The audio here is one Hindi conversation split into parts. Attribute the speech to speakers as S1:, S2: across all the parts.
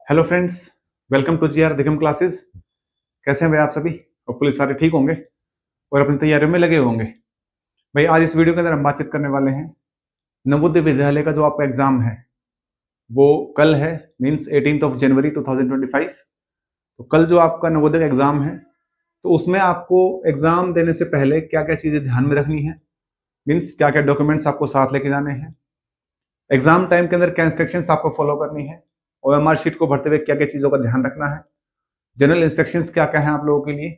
S1: Hello friends, welcome to GR Digam classes. कैसे हैं भाई आप सभी? होपफुली सारे ठीक होंगे और अपनी तैयारियों में लगे होंगे। भाई आज इस वीडियो के अंदर हम बातचीत करने वाले हैं नवोदय विद्यालय का जो आपका एग्जाम है वो कल है, मींस 18 जनवरी 2025। तो कल जो आपका नवोदय का एग्जाम है तो उसमें आपको एग्जाम देने से पहले क्या क्या चीजें ध्यान में रखनी है, मीन्स क्या क्या डॉक्यूमेंट्स आपको साथ लेके जाने हैं, एग्जाम टाइम के अंदर क्या इंस्ट्रक्शंस आपको फॉलो करनी है, ओएमआर शीट को भरते हुए क्या क्या चीजों का ध्यान रखना है, जनरल इंस्ट्रक्शंस क्या क्या है आप लोगों के लिए,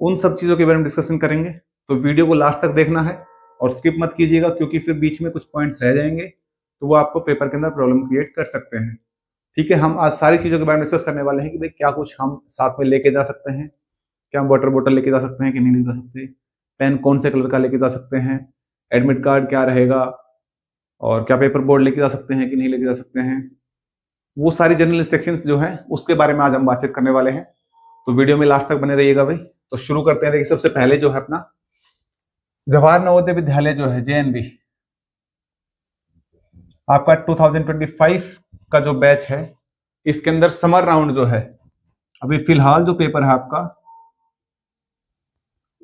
S1: उन सब चीजों के बारे में डिस्कशन करेंगे। तो वीडियो को लास्ट तक देखना है और स्किप मत कीजिएगा, क्योंकि फिर बीच में कुछ पॉइंट्स रह जाएंगे तो वो आपको पेपर के अंदर प्रॉब्लम क्रिएट कर सकते हैं। ठीक है, हम आज सारी चीजों के बारे में डिस्कस करने वाले हैं कि भाई क्या कुछ हम साथ में लेके जा सकते हैं, क्या हम वाटर बोतल लेके जा सकते हैं कि नहीं लेके जा सकते, पेन कौन से कलर का लेके जा सकते हैं, एडमिट कार्ड क्या रहेगा, और क्या पेपर बोर्ड लेके जा सकते हैं कि नहीं लेके जा सकते हैं। वो सारी जनरल इंस्ट्रक्शंस जो है उसके बारे में आज हम बातचीत करने वाले हैं। तो वीडियो में लास्ट तक बने रहिएगा भाई। तो शुरू करते हैं। देखिए, सबसे पहले जो है अपना जवाहर नवोदय विद्यालय जो है जेएनवी, आपका 2025 का जो बैच है इसके अंदर समर राउंड जो है, अभी फिलहाल जो पेपर है आपका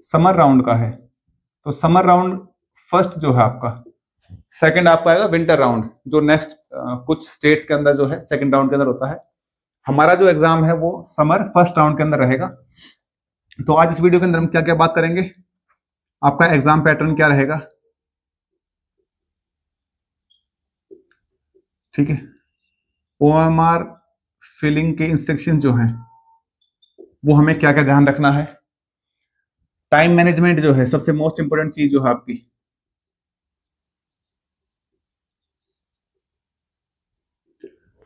S1: समर राउंड का है। तो समर राउंड फर्स्ट जो है आपका, सेकंड आपका आएगा विंटर राउंड, जो नेक्स्ट कुछ स्टेट्स के अंदर जो है सेकंड राउंड के अंदर होता है। हमारा जो एग्जाम है वो समर फर्स्ट राउंड के अंदर रहेगा। तो आज इस वीडियो के अंदर हम क्या क्या बात करेंगे, आपका एग्जाम पैटर्न क्या रहेगा, ठीक है, ओएमआर फिलिंग के इंस्ट्रक्शन जो हैं वो हमें क्या क्या ध्यान रखना है, टाइम मैनेजमेंट जो है सबसे मोस्ट इंपोर्टेंट चीज जो है आपकी,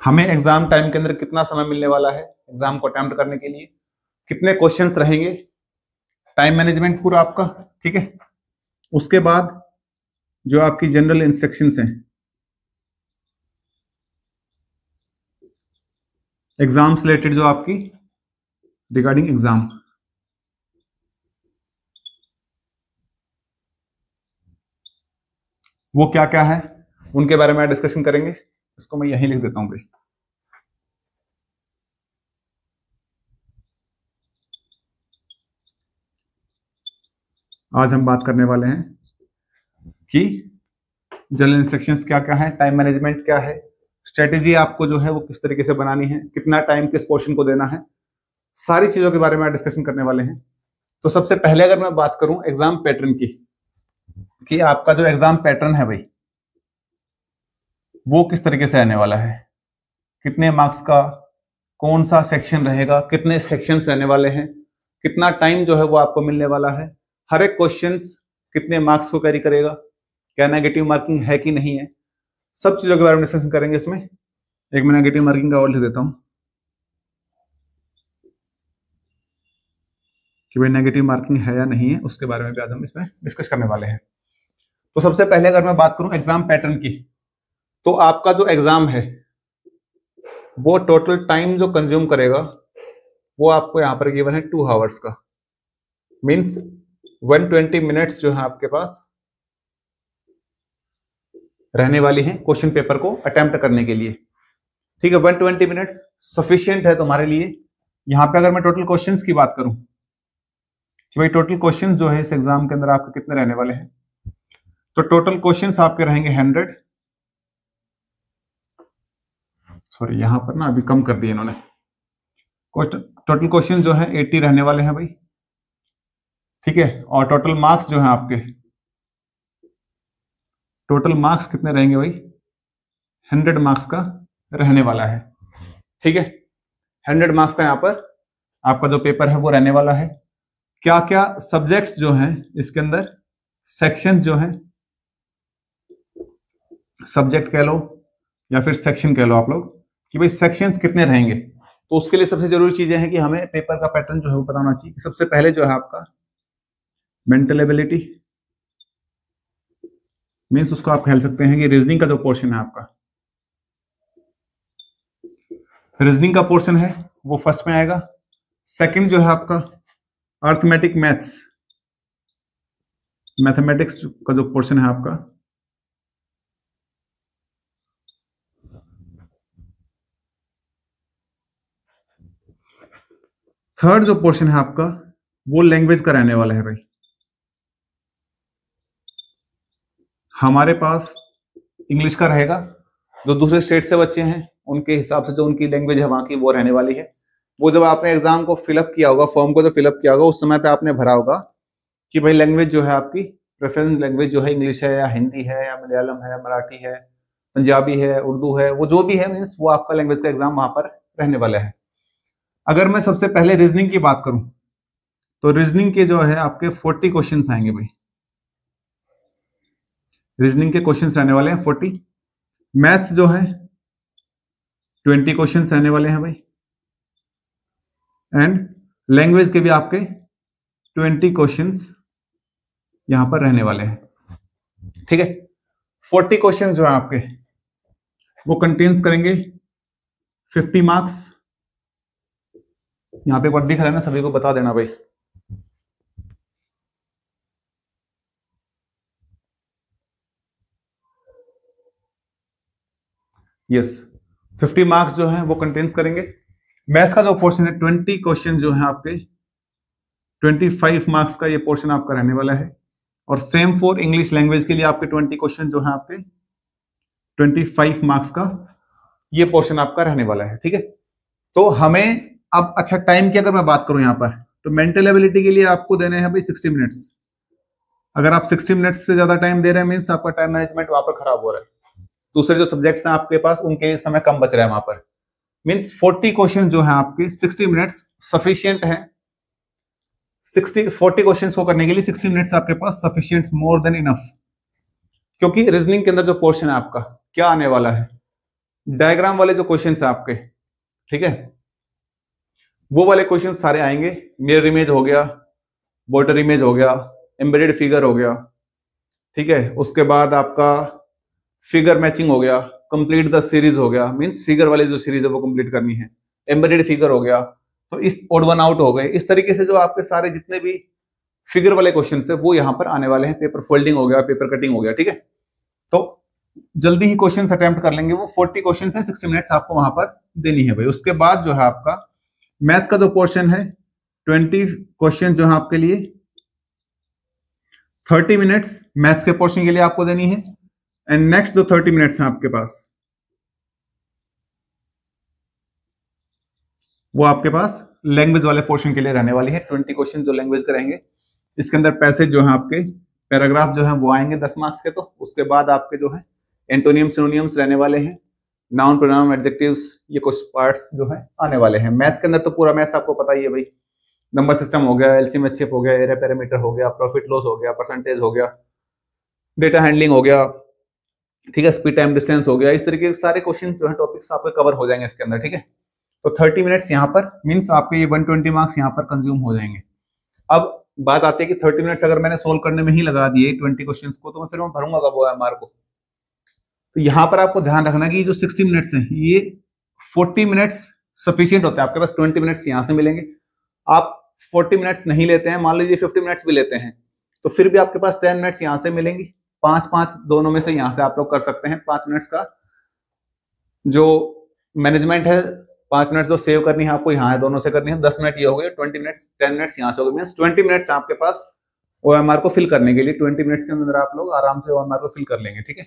S1: हमें एग्जाम टाइम के अंदर कितना समय मिलने वाला है एग्जाम को अटेम्प्ट करने के लिए, कितने क्वेश्चंस रहेंगे, टाइम मैनेजमेंट पूरा आपका, ठीक है। उसके बाद जो आपकी जनरल इंस्ट्रक्शंस हैं एग्जाम से रिलेटेड, जो आपकी रिगार्डिंग एग्जाम, वो क्या क्या है उनके बारे में डिस्कशन करेंगे। इसको मैं यहीं लिख देता हूं भाई। आज हम बात करने वाले हैं कि जनरल इंस्ट्रक्शंस क्या क्या है, टाइम मैनेजमेंट क्या है, स्ट्रेटेजी आपको जो है वो किस तरीके से बनानी है, कितना टाइम किस पोर्शन को देना है, सारी चीजों के बारे में डिस्कशन करने वाले हैं। तो सबसे पहले अगर मैं बात करूं एग्जाम पैटर्न की, कि आपका जो एग्जाम पैटर्न है भाई वो किस तरीके से आने वाला है, कितने मार्क्स का, कौन सा सेक्शन रहेगा, कितने सेक्शंस रहने वाले हैं, कितना टाइम जो है वो आपको मिलने वाला है, हर एक क्वेश्चंस कितने मार्क्स को कैरी करेगा, क्या नेगेटिव मार्किंग है कि नहीं है, सब चीजों के बारे में डिस्कशन करेंगे इसमें। एक मैं नेगेटिव मार्किंग का और लिख देता हूं कि भाई नेगेटिव मार्किंग है या नहीं है, उसके बारे में भी आज हम इसमें डिस्कस करने वाले हैं। तो सबसे पहले अगर मैं बात करूं एग्जाम पैटर्न की, तो आपका जो एग्जाम है वो टोटल टाइम जो कंज्यूम करेगा वो आपको यहां पर गिवन है 2 आवर्स का, मींस 120 मिनट्स जो है आपके पास रहने वाली है क्वेश्चन पेपर को अटेम्प्ट करने के लिए। ठीक है, 120 मिनट्स सफिशियंट है तुम्हारे लिए। यहां पे अगर मैं टोटल क्वेश्चंस की बात करूं कि भाई टोटल क्वेश्चंस जो है इस एग्जाम के अंदर आपके कितने रहने वाले हैं, तो टोटल क्वेश्चंस आपके रहेंगे 100, सॉरी यहां पर ना अभी कम कर दिए इन्होंने, टोटल क्वेश्चन जो है 80 रहने वाले हैं भाई, ठीक है। और टोटल मार्क्स जो है आपके, टोटल मार्क्स कितने रहेंगे भाई, 100 मार्क्स का रहने वाला है, ठीक है। 100 मार्क्स का यहाँ पर आपका जो पेपर है वो रहने वाला है। क्या क्या सब्जेक्ट्स जो हैं इसके अंदर, सेक्शन जो हैं, सब्जेक्ट कह लो या फिर सेक्शन कह लो आप लोग, कि भाई सेक्शंस कितने रहेंगे। तो उसके लिए सबसे जरूरी चीजें हैं कि हमें पेपर का पैटर्न जो है वो पता होना चाहिए। सबसे पहले जो है आपका मेंटल एबिलिटी, मीन्स उसको आप कह सकते हैं कि रीजनिंग का जो पोर्शन है आपका, रीजनिंग का पोर्शन है वो फर्स्ट में आएगा। सेकंड जो है आपका अर्थमेटिक मैथ्स, मैथमेटिक्स का जो पोर्शन है आपका, थर्ड जो पोर्शन है आपका वो लैंग्वेज का रहने वाला है भाई। हमारे पास इंग्लिश का रहेगा, जो दूसरे स्टेट से बच्चे हैं उनके हिसाब से जो उनकी लैंग्वेज है वहां की वो रहने वाली है। वो जब आपने एग्जाम को फिलअप किया होगा, फॉर्म को जो फिलअप किया होगा उस समय पे आपने भरा होगा कि भाई लैंग्वेज जो है आपकी प्रेफरेंस लैंग्वेज जो है इंग्लिश है या हिंदी है या मलयालम है, मराठी है, पंजाबी है, उर्दू है, वो जो भी है मीन्स वो आपका लैंग्वेज का एग्जाम वहां पर रहने वाला है। अगर मैं सबसे पहले रीजनिंग की बात करूं तो रीजनिंग के जो है आपके 40 क्वेश्चंस आएंगे भाई। रीजनिंग के क्वेश्चंस रहने वाले हैं 40। मैथ्स जो है 20 क्वेश्चंस रहने वाले हैं भाई। एंड लैंग्वेज के भी आपके 20 क्वेश्चंस यहां पर रहने वाले हैं, ठीक है। 40 क्वेश्चंस जो है आपके वो कंटेन्स करेंगे 50 मार्क्स। यहां पे एक बार दिख रहा है ना, सभी को बता देना भाई। यस, 50 मार्क्स जो है वो कंटेन्स करेंगे। मैथ्स का जो पोर्शन है 20 क्वेश्चन जो है आपके 25 मार्क्स का ये पोर्शन आपका रहने वाला है। और सेम फॉर इंग्लिश लैंग्वेज के लिए आपके 20 क्वेश्चन जो है आपके 25 मार्क्स का ये पोर्शन आपका रहने वाला है, ठीक है। तो हमें अब अच्छा टाइम की अगर मैं बात करूं यहां पर तो मेंटल एबिलिटी के लिए आपको देने हैं भाई 60 मिनट्स। अगर आप 60 मिनट्स से ज्यादा टाइम दे रहे हैं मीन्स आपका टाइम मैनेजमेंट वहां पर खराब हो रहा है। दूसरे जो सब्जेक्ट्स हैं आपके पास उनके समय कम बच रहा है वहां पर। मीन्स 40 क्वेश्चन जो है आपके 60 मिनट्स सफिशियंट है। 40 क्वेश्चंस को करने के लिए 60 मिनट्स आपके पास सफिशिएंट, मोर देन इनफ। क्योंकि रीजनिंग के अंदर जो पोर्शन है आपका क्या आने वाला है, डायग्राम वाले जो क्वेश्चंस है आपके, ठीक है, वो वाले क्वेश्चन सारे आएंगे। मिरर इमेज हो गया, बॉर्डर इमेज हो गया, एम्बेडेड फिगर हो गया, ठीक है। उसके बाद आपका फिगर मैचिंग हो गया, कंप्लीट द सीरीज हो गया, मींस फिगर वाली जो सीरीज है वो कंप्लीट करनी है, एम्बेडेड फिगर हो गया, तो इस ओड वन आउट हो गए। इस तरीके से जो आपके सारे जितने भी फिगर वाले क्वेश्चन है वो यहां पर आने वाले हैं। पेपर फोल्डिंग हो गया, पेपर कटिंग हो गया, ठीक है। तो जल्दी ही क्वेश्चन अटेम्प्ट कर लेंगे। वो 40 क्वेश्चन है, 60 मिनट्स आपको वहां पर देनी है भाई। उसके बाद जो है आपका मैथ्स का जो पोर्शन है 20 क्वेश्चन जो है आपके लिए 30 मिनट्स मैथ्स के पोर्शन के लिए आपको देनी है। एंड नेक्स्ट जो 30 मिनट्स हैं आपके पास वो आपके पास लैंग्वेज वाले पोर्शन के लिए रहने वाली है। 20 क्वेश्चन जो लैंग्वेज के रहेंगे, इसके अंदर पैसेज जो है आपके पैराग्राफ जो है वो आएंगे 10 मार्क्स के। तो उसके बाद आपके जो है एंटोनियम सिनोनियम्स रहने वाले हैं, नाउन प्रोनाउन एडजेक्टिव्स, ये कुछ पार्ट्स जो है आने वाले हैं। मैथ्स के अंदर तो पूरा मैथ्स आपको पता ही है भाई। नंबर सिस्टम हो गया, एलसीएम एचसीएफ हो गया, एरिया पैरामीटर हो गया, प्रॉफिट लॉस हो गया, परसेंटेज हो गया, डेटा हैंडलिंग हो गया, ठीक है, स्पीड टाइम डिस्टेंस हो गया। इस तरीके के सारे क्वेश्चन जो है टॉपिक्स आपके कवर हो जाएंगे इसके अंदर, ठीक है। तो 30 मिनट्स यहाँ पर मीन्स आपके ये 120 मार्क्स यहाँ पर कंज्यूम हो जाएंगे। अब बात आती है कि 30 मिनट्स अगर मैंने सोल्व करने में ही लगा दिए 20 क्वेश्चंस को, तो मैं फिर मैं भरूंगा कब OMR को। तो यहाँ पर आपको ध्यान रखना कि जो 60 मिनट्स हैं ये 40 मिनट्स सफिशियंट होते हैं। आपके पास 20 मिनट्स यहाँ से मिलेंगे। आप 40 मिनट्स नहीं लेते हैं, मान लीजिए 50 मिनट्स भी लेते हैं, तो फिर भी आपके पास 10 मिनट्स यहाँ से मिलेंगी। 5-5 दोनों में से यहाँ से आप लोग कर सकते हैं। 5 मिनट्स का जो मैनेजमेंट है, 5 मिनट जो सेव करनी है आपको यहाँ है, दोनों से करनी है। 10 मिनट ये हो गए, 20 मिनट्स 10 मिनट्स यहाँ से हो गए, मींस 20 मिनट्स आपके पास OMR को फिल करने के लिए। 20 मिनट्स के अंदर आप लोग आराम से OMR को फिल कर लेंगे, ठीक है।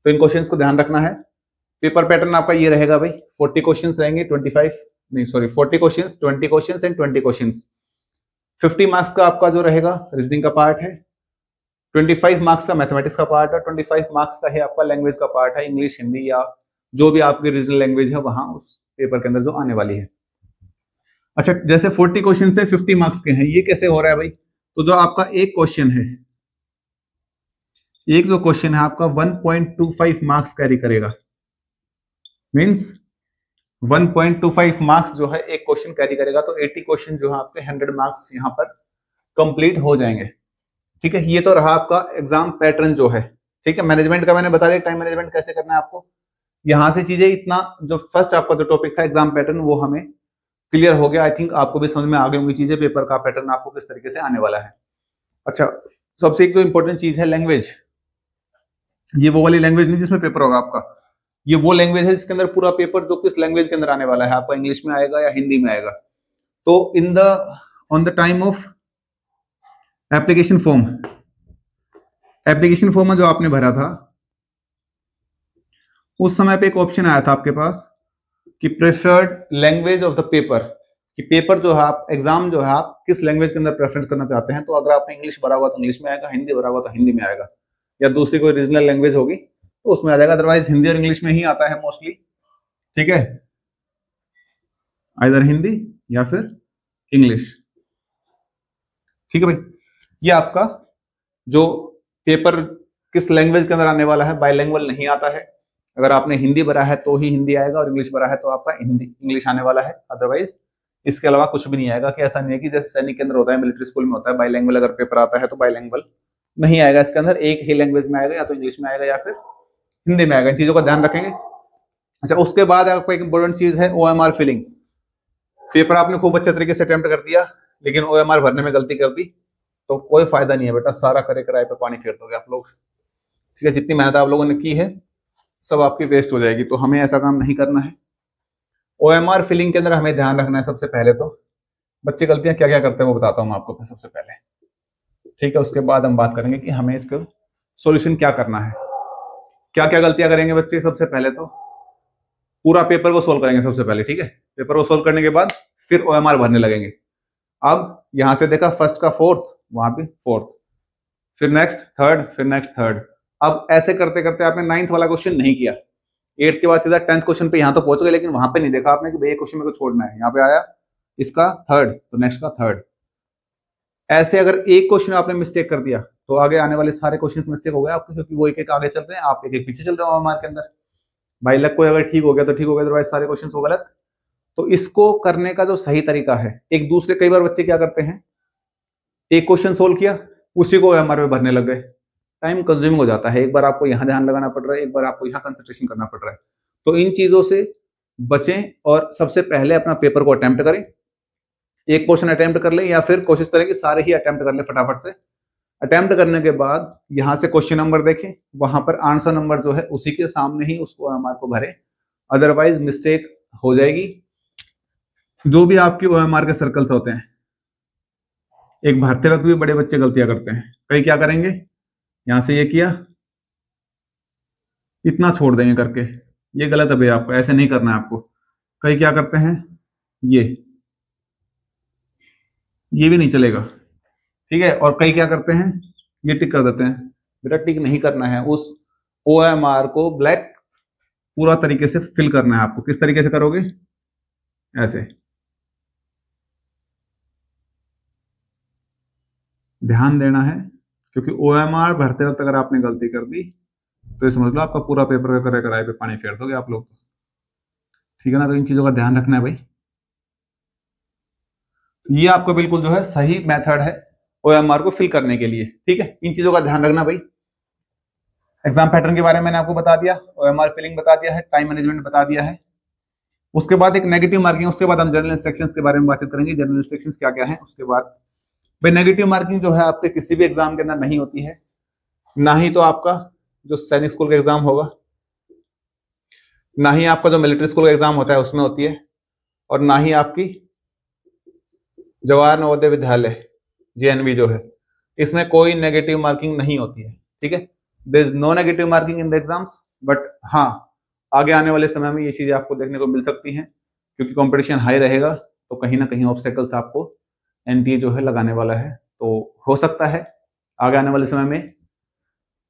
S1: तो इन क्वेश्चंस को ध्यान रखना है। पेपर पैटर्न आपका ये रहेगा भाई, 40 क्वेश्चंस रहेंगे, 40 questions, 20 questions and 20 questions. 50 marks का आपका जो रहेगा रीजनिंग का पार्ट है, 25 मार्क्स का मैथमेटिक्स का पार्ट है, 25 मार्क्स का है आपका लैंग्वेज का पार्ट है, इंग्लिश, हिंदी या जो भी आपकी रीजनल लैंग्वेज है वहां उस पेपर के अंदर जो आने वाली है। अच्छा, जैसे 40 क्वेश्चन से 50 मार्क्स के हैं, ये कैसे हो रहा है भाई? तो जो आपका एक क्वेश्चन है, एक जो क्वेश्चन है आपका 1.25 मार्क्स कैरी करेगा। मींस 1.25 मार्क्स जो है एक क्वेश्चन कैरी करेगा, तो 80 क्वेश्चन जो है आपके 100 मार्क्स यहाँ पर कंप्लीट हो जाएंगे, ठीक है। ये तो रहा आपका एग्जाम पैटर्न जो है, ठीक है। मैनेजमेंट का मैंने बता दिया, टाइम मैनेजमेंट कैसे करना है आपको। यहां से चीजें इतना जो फर्स्ट आपका जो टॉपिक था एग्जाम पैटर्न वो हमें क्लियर हो गया। आई थिंक आपको भी समझ में आ गई होंगी चीजें, पेपर का पैटर्न आपको किस तरीके से आने वाला है। अच्छा, सबसे एक जो इंपॉर्टेंट चीज है लैंग्वेज। ये वो वाली लैंग्वेज नहीं जिसमें पेपर होगा आपका, ये वो लैंग्वेज है जिसके अंदर पूरा पेपर जो किस लैंग्वेज के अंदर आने वाला है, आपका इंग्लिश में आएगा या हिंदी में आएगा। तो on the time of application form में जो आपने भरा था उस समय पे एक ऑप्शन आया था आपके पास कि preferred language of the paper, कि पेपर जो है आप एग्जाम जो है आप किस लैंग्वेज के अंदर प्रेफरेंस करना चाहते हैं। तो अगर आपने इंग्लिश भरा हुआ तो इंग्लिश में आएगा, हिंदी भरा हुआ तो हिंदी में आएगा, या दूसरी कोई रीजनल लैंग्वेज होगी तो उसमें आ जाएगा, अदरवाइज हिंदी और इंग्लिश में ही आता है मोस्टली। ठीक है, आइदर हिंदी या फिर इंग्लिश। ठीक है भाई, ये आपका जो पेपर किस लैंग्वेज के अंदर आने वाला है, बाइलैंग्वेज नहीं आता है। अगर आपने हिंदी भरा है तो ही हिंदी आएगा, और इंग्लिश भरा है तो आपका हिंदी इंग्लिश आने वाला है, अदरवाइज इसके अलावा कुछ भी नहीं आएगा। कि ऐसा नहीं है कि जैसे सैनिक के अंदर होता है, मिलिट्री स्कूल में होता है बाइलैंग्वेज, अगर पेपर आता है तो बाइलैंग्वेज नहीं आएगा, इसके अंदर एक ही लैंग्वेज में आएगा, या तो इंग्लिश में आएगा या फिर हिंदी में आएगा। इन चीजों का ध्यान रखेंगे। अच्छा, उसके बाद आपको एक इंपॉर्टेंट चीज है OMR फिलिंग। पेपर आपने खूब अच्छे तरीके से अटेम्प्ट कर दिया, लेकिन OMR भरने में गलती कर दी तो कोई फायदा नहीं है बेटा, सारा करे कराए पे पानी फेर दोगे आप लोग। ठीक है, जितनी मेहनत आप लोगों ने की है सब आपकी वेस्ट हो जाएगी, तो हमें ऐसा काम नहीं करना है। OMR फिलिंग के अंदर हमें ध्यान रखना है सबसे पहले तो बच्चे गलतियां क्या क्या करते हैं वो बताता हूं मैं आपको सबसे पहले। ठीक है, उसके बाद हम बात करेंगे कि हमें इसका सॉल्यूशन क्या करना है। क्या क्या गलतियां करेंगे बच्चे, सबसे पहले तो पूरा पेपर को सोल्व करेंगे सबसे पहले। ठीक है, पेपर को सोल्व करने के बाद फिर OMR भरने लगेंगे। अब यहां से देखा फर्स्ट का फोर्थ, वहां पे फोर्थ, फिर नेक्स्ट थर्ड, फिर नेक्स्ट थर्ड। अब ऐसे करते करते आपने 9th वाला क्वेश्चन नहीं किया, 8th के बाद सीधा 10th क्वेश्चन पे यहां तो पहुंच गए, लेकिन वहां पे नहीं देखा आपने कि भाई ये क्वेश्चन मेरे को छोड़ना है। यहाँ पे आया इसका थर्ड तो नेक्स्ट का थर्ड। ऐसे अगर एक क्वेश्चन आपने मिस्टेक कर दिया तो आगे आने वाले सारे क्वेश्चन मिस्टेक हो गए आपके, क्योंकि वो एक एक आगे चल रहे हैं, आप एक एक पीछे चल रहे हो OMR के अंदर। भाई लक कोई अगर ठीक हो गया तो ठीक हो गया, अदरवाइज सारे क्वेश्चन हो गलत। तो इसको करने का जो सही तरीका है, एक दूसरे कई बार बच्चे क्या करते हैं, एक क्वेश्चन सोल्व किया उसी को OMR में भरने लग गए, टाइम कंज्यूमिंग हो जाता है। एक बार आपको यहाँ ध्यान लगाना पड़ रहा है, एक बार आपको यहाँ कंसंट्रेशन करना पड़ रहा है। तो इन चीजों से बचें और सबसे पहले अपना पेपर को अटेम्प्ट करें। एक क्वेश्चन अटेम्प्ट कर ले या फिर कोशिश करें कि सारे ही अटेम्प्ट कर ले फटाफट से। अटेम्प्ट करने के बाद यहाँ से क्वेश्चन नंबर देखें, वहां पर आंसर नंबर जो है उसी के सामने ही उसको OMR को भरे, अदरवाइज मिस्टेक हो जाएगी। जो भी आपकी OMR के सर्कल्स होते हैं, एक भरते वक्त भी बड़े बच्चे गलतियां करते हैं। कई क्या करेंगे, यहां से ये किया, इतना छोड़ देंगे करके, ये गलत है भाई, आपको ऐसे नहीं करना है आपको। कई क्या करते हैं, ये भी नहीं चलेगा। ठीक है, और कई क्या करते हैं, ये टिक कर देते हैं। बेटा टिक नहीं करना है, उस OMR को ब्लैक पूरा तरीके से फिल करना है आपको। किस तरीके से करोगे, ऐसे ध्यान देना है, क्योंकि OMR भरते वक्त अगर आपने गलती कर दी तो ये समझ लो आपका पूरा पेपर करे कराए पे पानी फेर दोगे आप लोग। ठीक है ना, तो इन चीजों का ध्यान रखना है भाई। ये आपका बिल्कुल जो है सही मेथड है OMR को फिल करने के लिए। ठीक है, इन चीजों का ध्यान रखना भाई। एग्जाम पैटर्न के बारे में मैंने आपको बता दिया, OMR फिलिंग बता दिया है, टाइम मैनेजमेंट बता दिया है। उसके बाद एक नेगेटिव मार्किंग, उसके बाद हम जनरल इंस्ट्रक्शंस के बारे में बातचीत करेंगे। जनरल इंस्ट्रक्शंस क्या क्या है, उसके बाद भाई नेगेटिव मार्किंग जो है आपके किसी भी एग्जाम के अंदर नहीं होती है, ना ही तो आपका जो सैनिक स्कूल का एग्जाम होगा, ना ही आपका जो मिलिट्री स्कूल का एग्जाम होता है उसमें होती है, और ना ही आपकी जवाहर नवोदय विद्यालय JNV जो है, इसमें कोई नेगेटिव मार्किंग नहीं होती है। ठीक है, there is no negative marking in the exams, but हाँ आगे आने वाले समय में ये चीजें आपको देखने को मिल सकती हैं, क्योंकि कंपटीशन हाई रहेगा, तो कहीं ना कहीं ऑब्स्टेकल्स आपको NTA जो है लगाने वाला है। तो हो सकता है आगे आने वाले समय में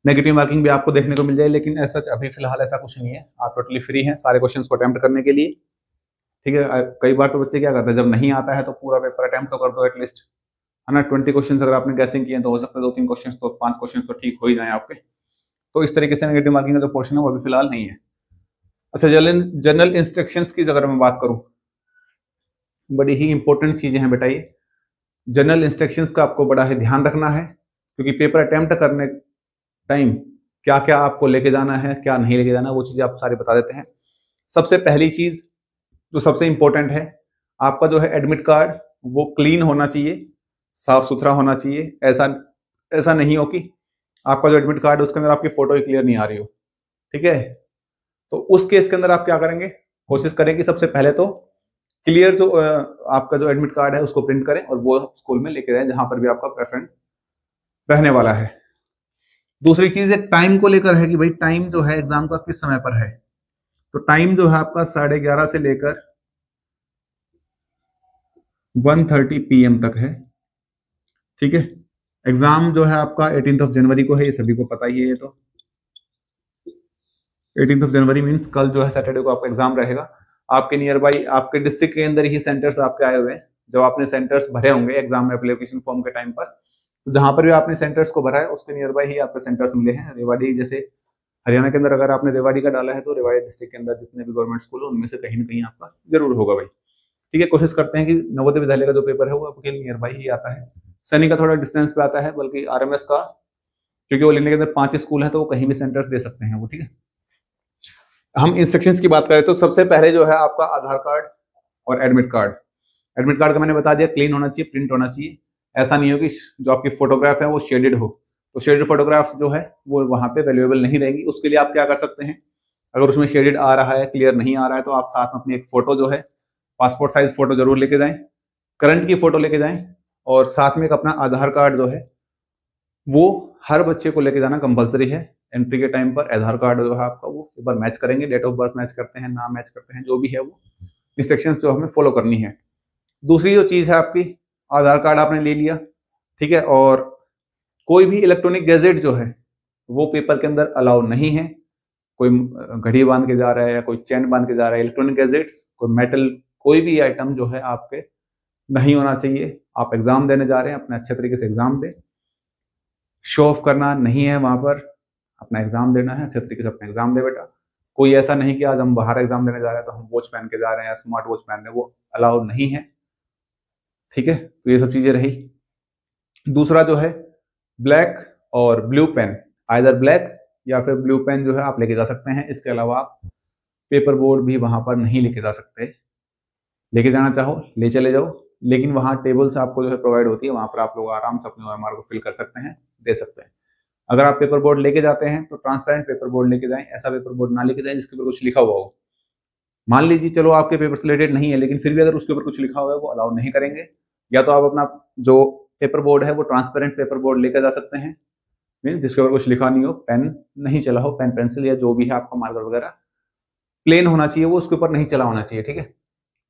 S1: नेगेटिव मार्किंग भी आपको देखने को मिल जाए, लेकिन ऐसा अभी फिलहाल ऐसा कुछ नहीं है, आप टोटली फ्री हैं सारे क्वेश्चंस को अटेम्प्ट करने के लिए। ठीक है, कई बार तो बच्चे क्या करते हैं, जब नहीं आता है तो पूरा पेपर अटेम्प्ट तो कर दो एटलीस्ट, है ना। 20 क्वेश्चन अगर आपने गैसिंग किए तो हो सकता है 2-3 क्वेश्चन तो 5 क्वेश्चन तो ठीक हो ही जाए आपके। तो इस तरीके से नेगेटिव मार्किंग का जो पोर्शन है वो अभी फिलहाल नहीं है। अच्छा, जनरल इंस्ट्रक्शंस की अगर मैं बात करूं, बड़ी ही इंपॉर्टेंट चीजें हैं बेटा ये। जनरल इंस्ट्रक्शंस का आपको बड़ा ही ध्यान रखना है, क्योंकि पेपर अटेम्प्ट करने टाइम क्या क्या आपको लेके जाना है, क्या नहीं लेके जाना, वो चीजें आप सारी बता देते हैं। सबसे पहली चीज जो सबसे इंपॉर्टेंट है, आपका जो है एडमिट कार्ड वो क्लीन होना चाहिए, साफ सुथरा होना चाहिए। ऐसा नहीं हो कि आपका जो एडमिट कार्ड है उसके अंदर आपकी फोटो ही क्लियर नहीं आ रही हो। ठीक है, तो उस केस के अंदर आप क्या करेंगे, कोशिश करें कि सबसे पहले तो क्लियर जो आपका जो एडमिट कार्ड है उसको प्रिंट करें और वो स्कूल में लेके जाएं जहां पर भी आपका प्रेफरेंस रहने वाला है। दूसरी चीज है टाइम को लेकर है कि भाई टाइम जो है एग्जाम का किस समय पर है। तो टाइम जो है आपका 11:30 से लेकर 1:30 PM तक है, ठीक है। एग्जाम जो है आपका 18 जनवरी को है, ये सभी को पता ही है। ये तो 18 जनवरी मीन्स कल जो है सैटरडे को आपका एग्जाम रहेगा। आपके नियर बाई आपके डिस्ट्रिक्ट के अंदर ही सेंटर्स आपके आए हुए हैं। जब आपने सेंटर्स भरे होंगे एग्जाम एप्लीकेशन फॉर्म के टाइम पर, तो जहां पर भी आपने सेंटर्स को भरा है उसके नियर बाई ही आपके सेंटर्स मिले हैं। रेवाड़ी जैसे हरियाणा के अंदर अगर आपने रेवाड़ी का डाला है तो रेवाड़ी डिस्ट्रिक्ट के अंदर जितने भी गवर्नमेंट स्कूल है उनमें से कहीं ना कहीं आपका जरूर होगा भाई, ठीक है। कोशिश करते हैं कि नवोदय विद्यालय का जो पेपर है वो आपके नियर बाई ही आता है। सैनिक का थोड़ा डिस्टेंस पे आता है, बल्कि आरएमएस का क्योंकि वो लेने के अंदर 5 स्कूल हैं तो वो कहीं भी सेंटर्स दे सकते हैं वो, ठीक है। हम इंस्ट्रक्शंस की बात करें तो सबसे पहले जो है आपका आधार कार्ड और एडमिट कार्ड। एडमिट कार्ड का मैंने बता दिया क्लीन होना चाहिए, प्रिंट होना चाहिए। ऐसा नहीं हो कि जो आपकी फोटोग्राफ है वो शेडेड हो, तो शेडेड फोटोग्राफ जो है वो वहां पे वैल्यूएबल नहीं रहेगी। उसके लिए आप क्या कर सकते हैं, अगर उसमें शेडेड आ रहा है, क्लियर नहीं आ रहा है, तो आप साथ में अपनी एक फोटो जो है पासपोर्ट साइज फोटो जरूर लेके जाएं, करंट की फोटो लेके जाएं, और साथ में एक अपना आधार कार्ड जो है वो हर बच्चे को लेके जाना कंपलसरी है। एंट्री के टाइम पर आधार कार्ड जो है आपका वो एक बार मैच करेंगे, डेट ऑफ बर्थ मैच करते हैं, नाम मैच करते हैं, जो भी है वो इंस्ट्रक्शंस जो हमें फॉलो करनी है। दूसरी जो चीज है आपकी, आधार कार्ड आपने ले लिया, ठीक है, और कोई भी इलेक्ट्रॉनिक गैजेट जो है वो पेपर के अंदर अलाउ नहीं है। कोई घड़ी बांध के जा रहा है या कोई चैन बांध के जा रहा है, इलेक्ट्रॉनिक गैजेट्स, कोई मेटल, कोई भी आइटम जो है आपके नहीं होना चाहिए। आप एग्जाम देने जा रहे हैं, अपने अच्छे तरीके से एग्जाम दें। शो ऑफ करना नहीं है वहां पर, अपना एग्जाम देना है अच्छे तरीके से, अपना एग्जाम दे बेटा। कोई ऐसा नहीं कि आज हम बाहर एग्जाम देने जा रहे हैं तो हम वॉच पहन के जा रहे हैं या स्मार्ट वॉच पहन रहे हैं, वो अलाउ नहीं है, ठीक है। तो ये सब चीजें रही। दूसरा जो है ब्लैक और ब्लू पेन, आइदर ब्लैक या फिर ब्लू पेन जो है आप लेके जा सकते हैं। इसके अलावा आप पेपर बोर्ड भी वहां पर नहीं लेके जा सकते। लेके जाना चाहो ले चले जाओ, लेकिन वहां टेबल्स आपको जो है प्रोवाइड होती है, वहां पर आप लोग आराम से अपने ओएमआर को फिल कर सकते हैं, दे सकते हैं। अगर आप पेपर बोर्ड लेके जाते हैं तो ट्रांसपेरेंट पेपर बोर्ड लेके जाएं, ऐसा पेपर बोर्ड ना लेके जाएं जिसके ऊपर कुछ लिखा हुआ हो। मान लीजिए चलो आपके पेपर से रिलेटेड नहीं है, लेकिन फिर भी अगर उसके ऊपर कुछ लिखा हुआ है वो अलाउ नहीं करेंगे। या तो आप अपना जो पेपर बोर्ड है वो ट्रांसपेरेंट पेपर बोर्ड लेकर जा सकते हैं, मीन जिसके ऊपर कुछ लिखा नहीं हो, पेन नहीं चला हो, पेन पेंसिल या जो भी है आपका मार्कर वगैरह प्लेन होना चाहिए, वो उसके ऊपर नहीं चला होना चाहिए, ठीक है।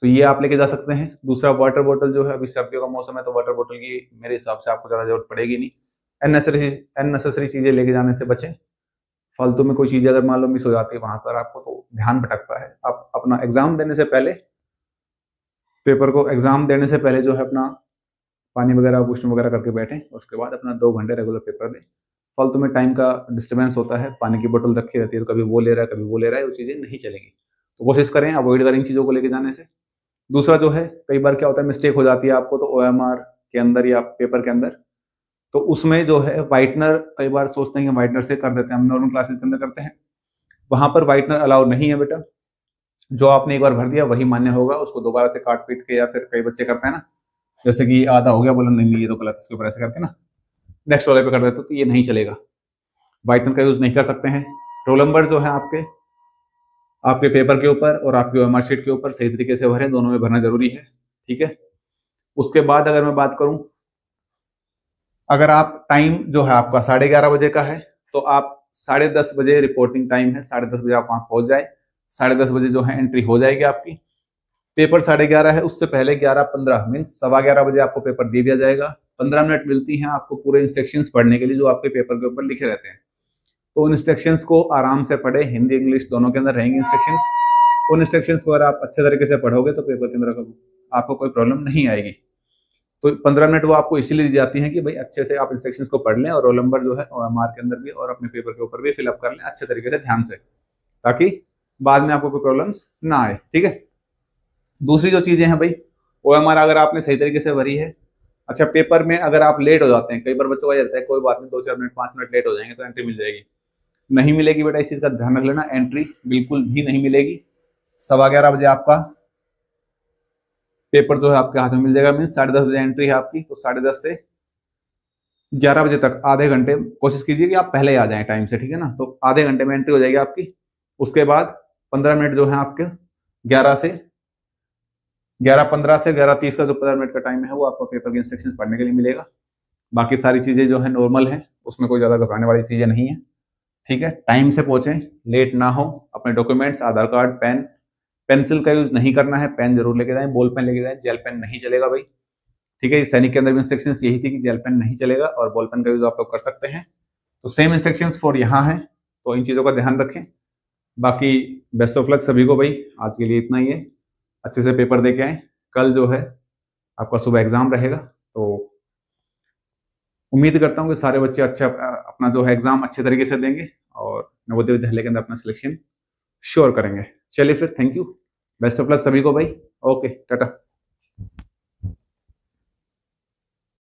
S1: तो ये आप लेके जा सकते हैं। दूसरा वाटर बोतल जो है, अभी सर्दियों का मौसम है तो वाटर बोतल की मेरे हिसाब से आपको ज्यादा जरूरत पड़ेगी नहीं। अननेसेसरी चीजें लेके जाने से बचें। फालतू में कोई चीज अगर मान लो मिस हो जाती है वहां पर आपको तो ध्यान भटकता है। आप अपना एग्जाम देने से पहले, पेपर को एग्जाम देने से पहले जो है अपना पानी वगैरह वॉशरूम वगैरह करके बैठें, उसके बाद अपना 2 घंटे रेगुलर पेपर दें। फालतू में टाइम का डिस्टर्बेंस होता है, पानी की बोतल रखी रहती है तो कभी वो ले रहा है कभी वो ले रहा है, वो चीजें नहीं चलेंगी। तो कोशिश करें अवॉइड करें इन चीजों को लेके जाने से। दूसरा जो है, कई बार क्या होता है मिस्टेक हो जाती है आपको, तो ओएमआर के अंदर या पेपर के अंदर, तो उसमें जो है व्हाइटनर, कई बार सोचते हैं कि व्हाइटनर से कर देते हैं, हम नॉर्मल क्लासेस के अंदर करते हैं, वहां पर व्हाइटनर अलाउ नहीं है बेटा। जो आपने एक बार भर दिया वही मान्य होगा, उसको दोबारा से काट पीट के, या फिर कई बच्चे करते हैं ना, जैसे कि आधा हो गया बोला नहीं ये तो गलत, इसके ऊपर ऐसे करके ना नेक्स्ट वाले पे कर देते, तो ये नहीं चलेगा। व्हाइटनर का यूज नहीं कर सकते हैं। रोल नंबर जो है आपके पेपर के ऊपर और आपके ओएमआर शीट के ऊपर सही तरीके से भरें, दोनों में भरना जरूरी है, ठीक है। उसके बाद अगर मैं बात करूं, अगर आप टाइम जो है आपका 11:30 बजे का है तो आप 10:30 बजे रिपोर्टिंग टाइम है, 10:30 बजे आप वहां पहुंच जाए। 10:30 बजे जो है एंट्री हो जाएगी आपकी। पेपर 11:30 है, उससे पहले 11:15 मीन्स 11:15 बजे आपको पेपर दे दिया जाएगा। 15 मिनट मिलती हैं आपको पूरे इंस्ट्रक्शंस पढ़ने के लिए जो आपके पेपर के ऊपर लिखे रहते हैं। तो उन इंस्ट्रक्शंस को आराम से पढ़े, हिंदी इंग्लिश दोनों के अंदर रहेंगे इंस्ट्रक्शंस। उन इंस्ट्रक्शंस को अगर आप अच्छे तरीके से पढ़ोगे तो पेपर के अंदर आपको कोई प्रॉब्लम नहीं आएगी। तो 15 मिनट वो आपको इसीलिए दी जाती है कि भाई अच्छे से आप इंस्ट्रक्शंस को पढ़ लें और रोल नंबर जो है ओएमआर के अंदर भी और अपने पेपर के ऊपर भी फिलअप कर लें अच्छे तरीके से ध्यान से, ताकि बाद में आपको कोई प्रॉब्लम्स ना आए, ठीक है। दूसरी जो चीजें हैं भाई, ओएमआर अगर आपने सही तरीके से भरी है, अच्छा पेपर में अगर आप लेट हो जाते हैं, कई बार बच्चों का रहता है कोई बात नहीं 2-4 मिनट 5 मिनट लेट हो जाएंगे तो एंट्री मिल जाएगी, नहीं मिलेगी बेटा, इस चीज का ध्यान रख लेना। एंट्री बिल्कुल भी नहीं मिलेगी। 11:15 बजे आपका पेपर जो है आपके हाथ में मिल जाएगा, मीन 10:30 बजे एंट्री है आपकी, तो 10:30 से 11 बजे तक आधे घंटे कोशिश कीजिए कि आप पहले आ जाएं टाइम से, ठीक है ना। तो आधे घंटे में एंट्री हो जाएगी आपकी। उसके बाद 15 मिनट जो है आपके 11 से 11:15 से 11:30 का जो 15 मिनट का टाइम है वो आपको पेपर के इंस्ट्रक्शंस पढ़ने के लिए मिलेगा। बाकी सारी चीज़ें जो है नॉर्मल है, उसमें कोई ज़्यादा घबराने वाली चीज़ें नहीं है। ठीक है, टाइम से पहुंचें, लेट ना हो। अपने डॉक्यूमेंट्स, आधार कार्ड, पेन, पेंसिल का यूज नहीं करना है, पेन जरूर लेके जाएं, बॉल पेन लेके जाएं, जेल पेन नहीं चलेगा भाई। ठीक है, सैनिक के अंदर भी इंस्ट्रक्शंस यही थी कि जेल पेन नहीं चलेगा और बॉल पेन का यूज आप लोग कर सकते हैं। तो सेम इंस्ट्रक्शंस फॉर यहाँ है, तो इन चीज़ों का ध्यान रखें। बाकी बेस्ट ऑफ लक सभी को भाई, आज के लिए इतना ही है। अच्छे से पेपर दे के आए। कल जो है आपका सुबह एग्जाम रहेगा, तो उम्मीद करता हूँ कि सारे बच्चे अच्छा अपना जो है एग्जाम अच्छे तरीके से देंगे और नवोदय विद्यालय के अंदर अपना सिलेक्शन श्योर करेंगे। चलिए फिर, thank you, best of luck सभी को भाई। ओके, टाटा।